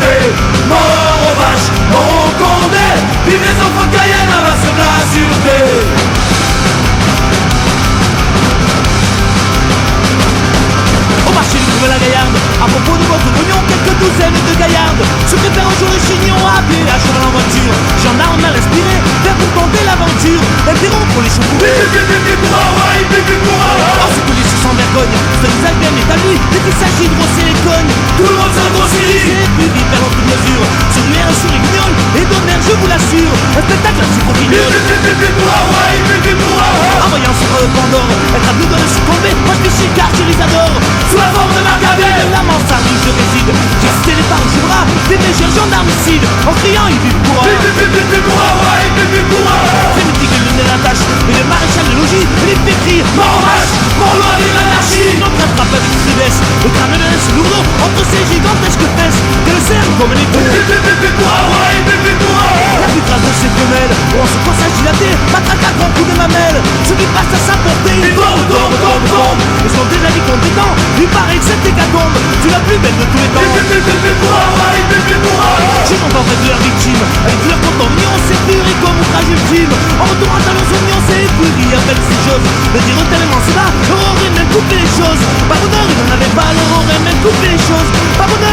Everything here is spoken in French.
sûreté. Mort aux vaches, mort aux condés. Vive les enfants de Cayenne, invasion de la sûreté. Au marché du Nouvelle-la-Gaillarde, à propos de votre oignon, quelques douzaines de gaillardes se préparent au jour de chignon, appelés à cheval en voiture. Gendarme mal inspiré, vers pour tenter l'aventure, interrompre les chevaux. Ensuite police sans vergogne, ce visage bien établi, dès qu'il s'agit de brosser les cognes. Tout le monde s'ingrossit. C'est plus vite perdant toute mesure, sur lui un sur les guignols, et d'honneur je vous l'assure, un spectacle assez profignol. En voyant ce Pandore, être à bout de le succomber, moi je suis caractérisador. Sous la forme de Marcabelle, La mansarde où je réside, j'ai cité les par le bras des légers gendarmicides, en criant il vive pour Vive le nez l'attache, et le maréchal de logis, les fait crier mort aux vaches, mort loin de l'anarchie. notre attrape avec faiblesse, le crâne de laisse lourdeau entre ses gigantesques fesses, que le cerf comme les coups. La putrage de ses femelles, on se passage dilaté, matraque à grands coups de mamelle, ce qui passe à sa portée, Il tombe. et son déjà dit compétent, lui paraît que cette hécatombe, tu la plus belle de tous les temps. J'ai longtemps fait de leur victime, avec leur compte en mignon, c'est puré comme outrage ultime. En retour à talons oignons, c'est épurie, appelle ces choses. Le dire tellement c'est bas, leur aurait même coupé les choses. Pas bonheur, il n'en avait pas, leur aurait même coupé les choses. Pas bonheur.